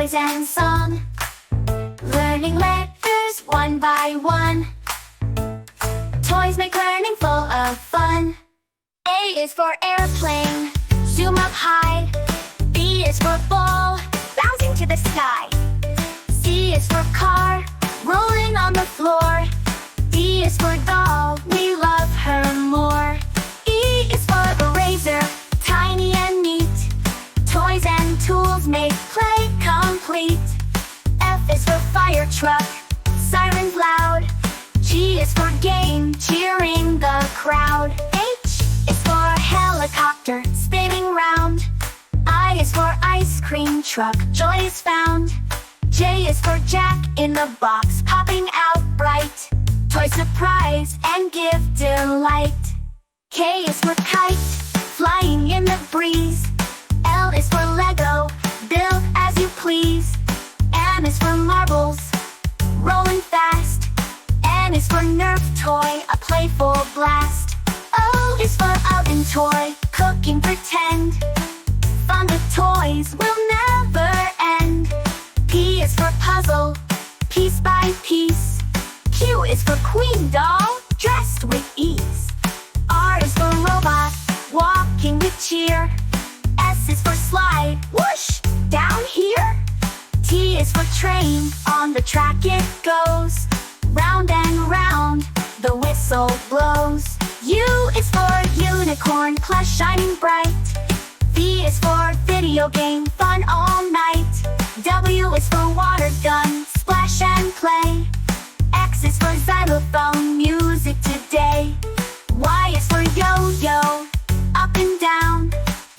toys and song. Learning letters one by one. Toys make learning full of fun. A is for airplane, zoom up high. B is for ball, bouncing to the sky. C is for car, rolling on the floor. D is for doll, we love her more. E is for eraser, tiny and neat. Toys and tools make play complete. F is for fire truck, sirens loud. G is for game, cheering the crowd. H is for helicopter, spinning round. I is for ice cream truck, joy is found. J is for Jack in the box, popping out bright. Toy surprise and give delight. K is for kite, flying in the breeze. L is for Lego, build as you please. M is for marbles, rolling fast. N is for Nerf toy, a playful blast. O is for oven toy, cooking pretend. Fun with toys will never end. P is for puzzle, piece by piece. Q is for queen doll, dressed with ease. R is for robot, walking with cheer. S is for slide, whoosh, down here. T is for train, on the track it goes. Round and round, the whistle blows. U is for unicorn, plush shining bright. V is for video game, fun all night. W is for water gun, splash and play. X is for xylophone, music today. Y is for yo-yo, up and down.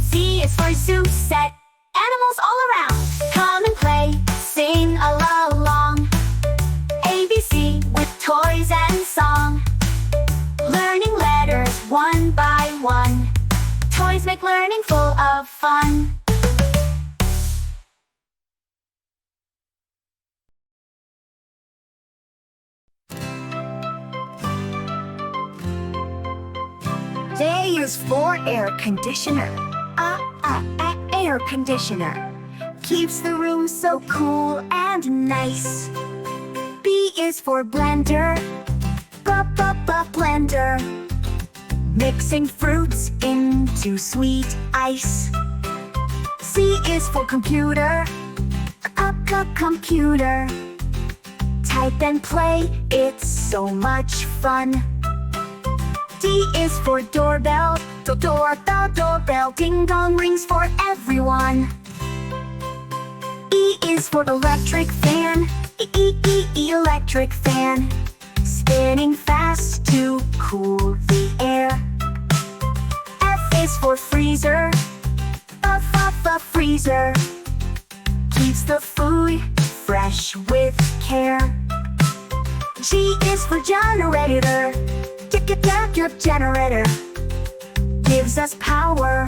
Z is for zoo set, animals all around. Come and play, sing along. ABC with toys and song. Learning letters one by one. Toys make learning full of fun. A is for air conditioner. Air conditioner. Keeps the room so cool and nice. B is for blender. Blender. Mixing fruits into sweet ice. C is for computer. Computer. Type and play, it's so much fun. D is for doorbell. Doorbell. Ding dong rings for everyone. E is for electric fan. Electric fan. Spinning fast to cool the air. F is for freezer. Freezer. Keeps the food fresh with care. G is for generator. Generator. Gives us power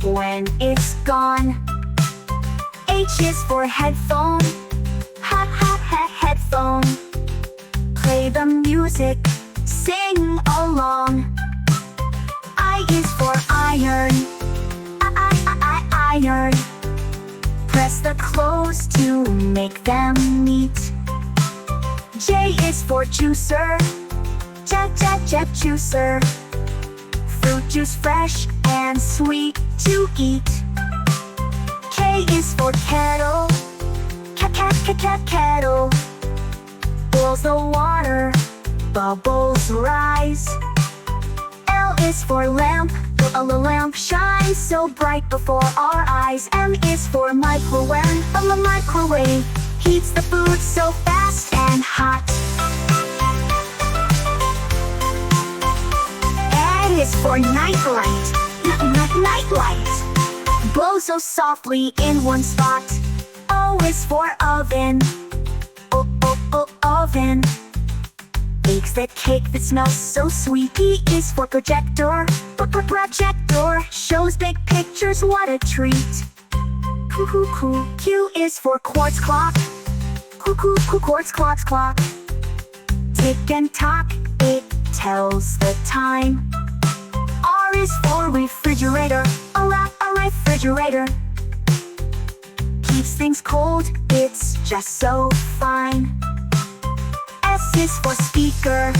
when it's gone. H is for headphone. Headphone. Play the music, sing along. I is for iron. Iron. Press the clothes to make them neat. J is for juicer. Juicer. Fruit juice fresh and sweet to eat. K is for kettle. Kettle. Boils the water, bubbles rise. L is for lamp. A lamp shines so bright before our eyes. M is for microwave. A microwave heats the food so fast and hot. N is for nightlight. Nightlight. Glow so softly in one spot. O is for oven. Oven. Bakes that cake that smells so sweet. P is for projector. Projector. Shows big pictures, what a treat. Q is for quartz clock. Quartz clock. Tick and tock, it tells the time. R is for refrigerator. A refrigerator. keeps things cold, it's just so fine. S is for speaker,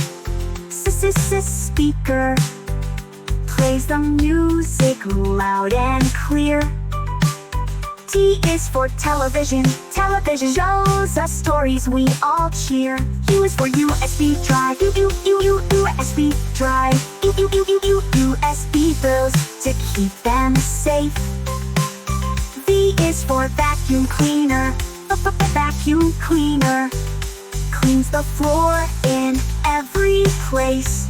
speaker. Plays the music loud and clear. T is for television, television shows us stories we all cheer. U is for USB drive, USB drive. USB bills to keep them safe. V is for vacuum cleaner, vacuum cleaner. Cleans the floor in every place.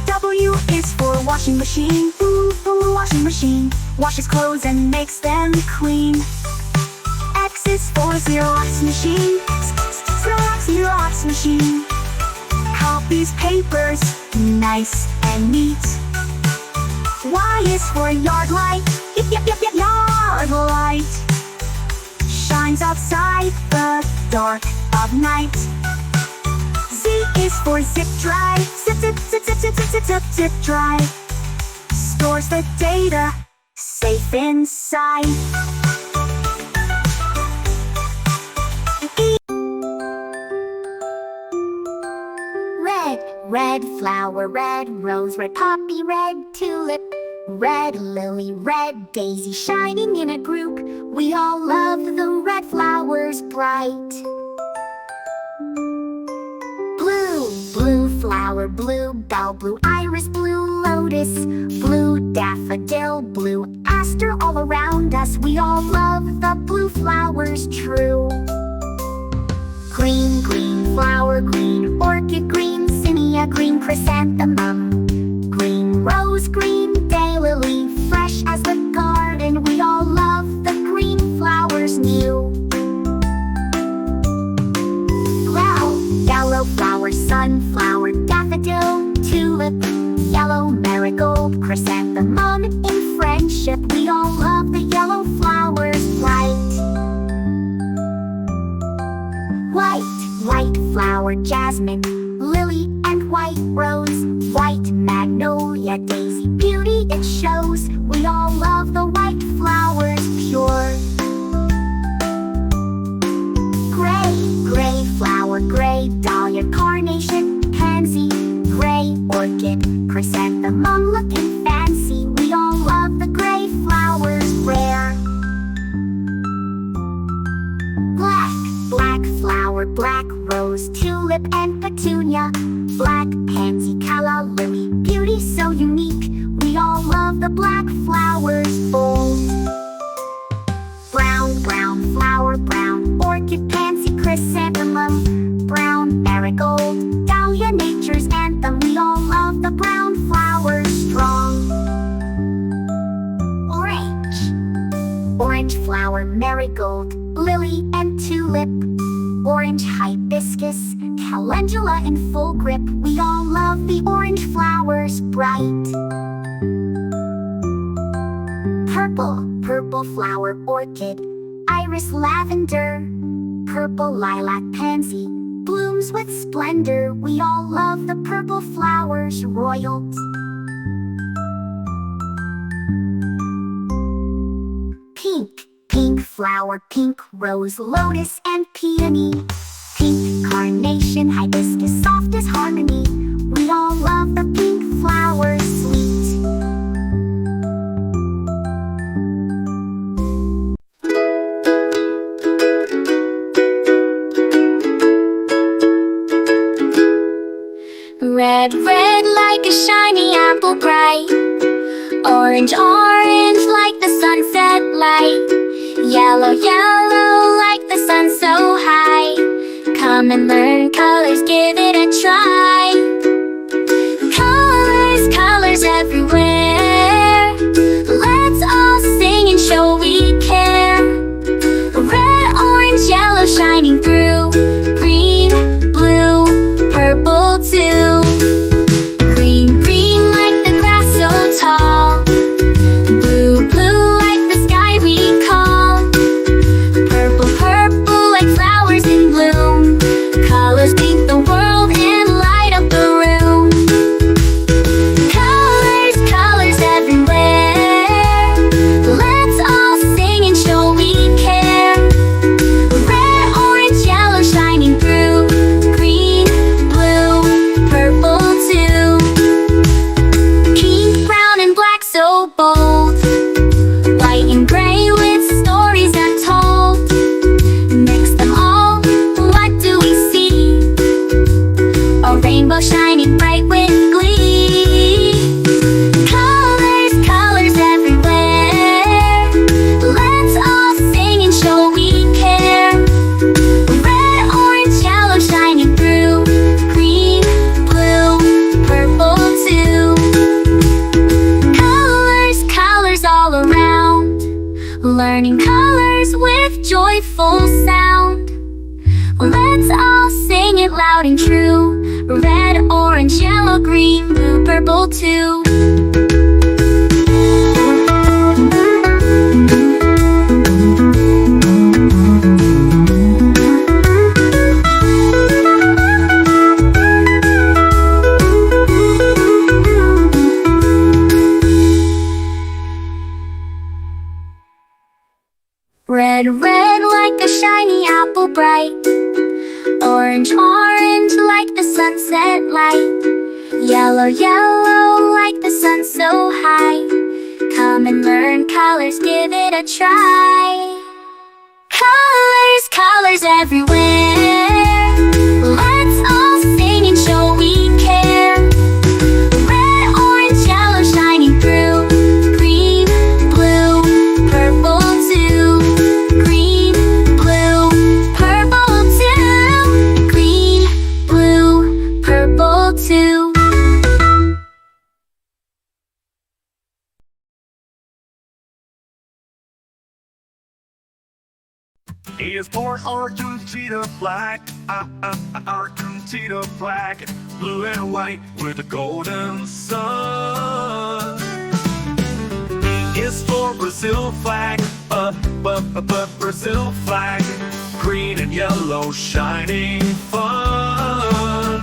W is for washing machine, washing machine. Washes clothes and makes them clean. X is for Xerox machine, Xerox machine. Copies papers, nice and neat. Y is for yard light, yard light. Shines outside the dark of night. Z is for zip drive, zip drive. Stores the data safe inside. Red flower, red rose, red poppy, red tulip, red lily, red daisy, shining in a group. We all love the red flowers bright. Blue flower, blue bell, blue iris, blue lotus, blue daffodil, blue aster. All around us we all love the blue flowers true. Green flower, green orchid, green zinnia, green chrysanthemum, green rose, green daylily, fresh as the garden. We all love the green flowers new. Yellow flower, sunflower, daffodil, tulip, yellow marigold, chrysanthemum. In friendship we all love the yellow flowers bright. White flower, jasmine, lily, and white rose, white magnolia, daisy, beauty it shows. We all love the white flowers pure. Gray flower, gray dahlia, carnation, pansy, gray orchid, chrysanthemum looking fancy. We all love the gray flowers rare. Black flower, black rose, tulip, and petunia, black pansy, calla lily, beauty so unique. We all love the black flowers bold. Brown flower, brown orchid, pansy, chrysanthemum, brown marigold, dahlia, nature's anthem. We all love the brown flowers strong. Orange flower, marigold, lily, and tulip, orange hibiscus, calendula in full grip. We all love the orange flowers bright. Purple flower, orchid, iris, lavender, purple lilac, pansy, blooms with splendor. We all love the purple flowers royal. Pink flower, pink rose, lotus, and peony, pink carnation, hibiscus, soft as harmony. We all love the pink flowers sweet. Red like a shiny apple bright, orange like the sunset light, yellow like the sun so high. Come and learn colors, give it a try. Colors everywhere. Let's all sing and show we care. Red, orange, yellow shining through. Green, blue, purple too. Green like the grass so tall. Blue like the sky we call. Purple like flowers in bloom. Colors paint the world and light up the loud and true. Red, orange, yellow, green, blue, purple too. Red, red like a shiny apple bright. Orange, orange like the sunset light. Yellow, yellow like the sun so high. Come and learn colors, give it a try. Colors, colors everywhere. Let's all sing and show we care. Red, orange, yellow shining through. Green, blue, purple too. Green, blue, purple too. Green, blue, purple too. E is for Argentina flag, Argentina flag, blue and white with a golden sun. B is for Brazil flag, Brazil flag, green and yellow shining fun.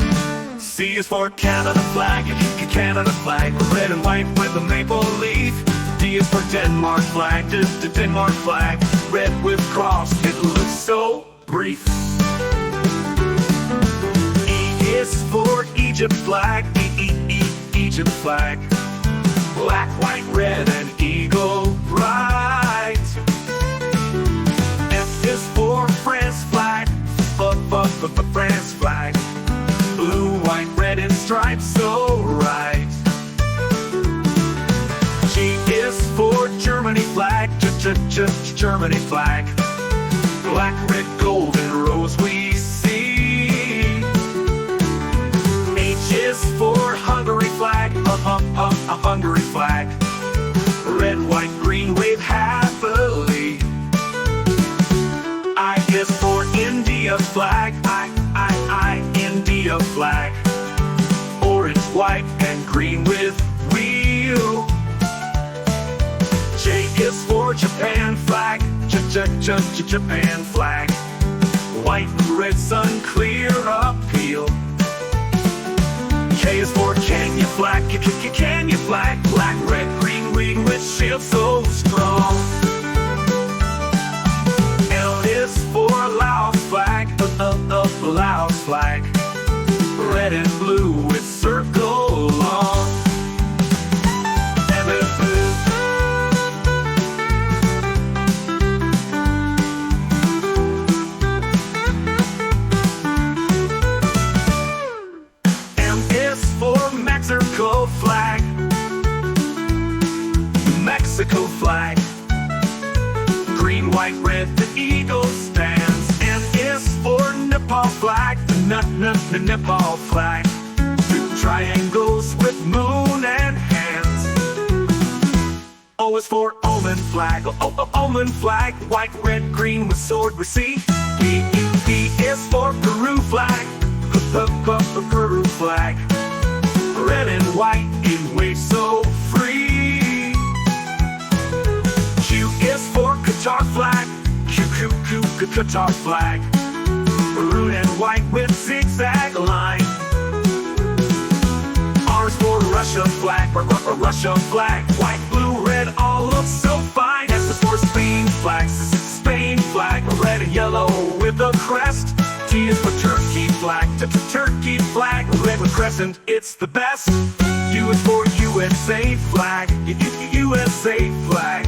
C is for Canada flag, Canada flag, red and white with a maple leaf. D is for Denmark flag, Denmark flag, red with cross, it looks so brief. E is for Egypt flag, Egypt flag, black, white, red, and eagle bright. F is for France flag, France flag, blue, white, red, and stripes so right. G is for Germany flag, Germany flag, black, red, gold, and rose we see. H is for Hungary flag, a Hungary flag, red, white, green, wave happily. I is for India flag, India flag, orange, white, and green with wheel. J is for Japan flag, Japan flag, white and red sun clear appeal. K is for Kenya flag, Kenya flag, black, red, green, wing with shield so strong. L is for Laos flag, Laos flag, red and blue with circle long. Mexico flag, Mexico flag, green, white, red, the eagle stands. N is for Nepal flag, the Nepal flag, two triangles with moon and hands. O is for Oman flag, Oman flag, white, red, green with sword we see. P is for Peru flag, Peru flag, red and white in waves so free. Q is for Qatar flag, Qatar flag, maroon and white with zigzag line. R is for Russia flag, Russia flag, white, blue, red, all look so fine. S is for Spain flag, Spain flag, red and yellow with a crest. T is for Turkey flag, Turkey flag, red with crescent, it's the best. U is for USA flag, USA flag,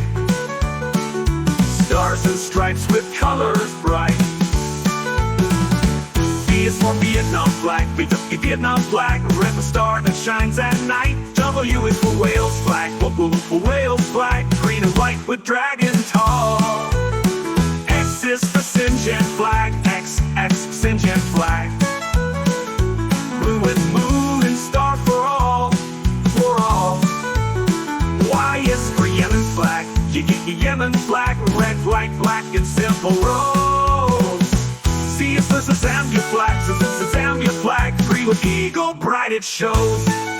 stars and stripes with colors bright. V is for Vietnam flag, Vietnam flag, red with star that shines at night. W is for Wales flag, Wales flag, green and white with dragon tall. X is for Sinjan flag, X Sinjan flag, blue and moon and star for all, for all. Y is for Yemen flag, Yemen flag, red, white, black, and simple rose. C is for Zambia flag, Zambia eagle bright it shows.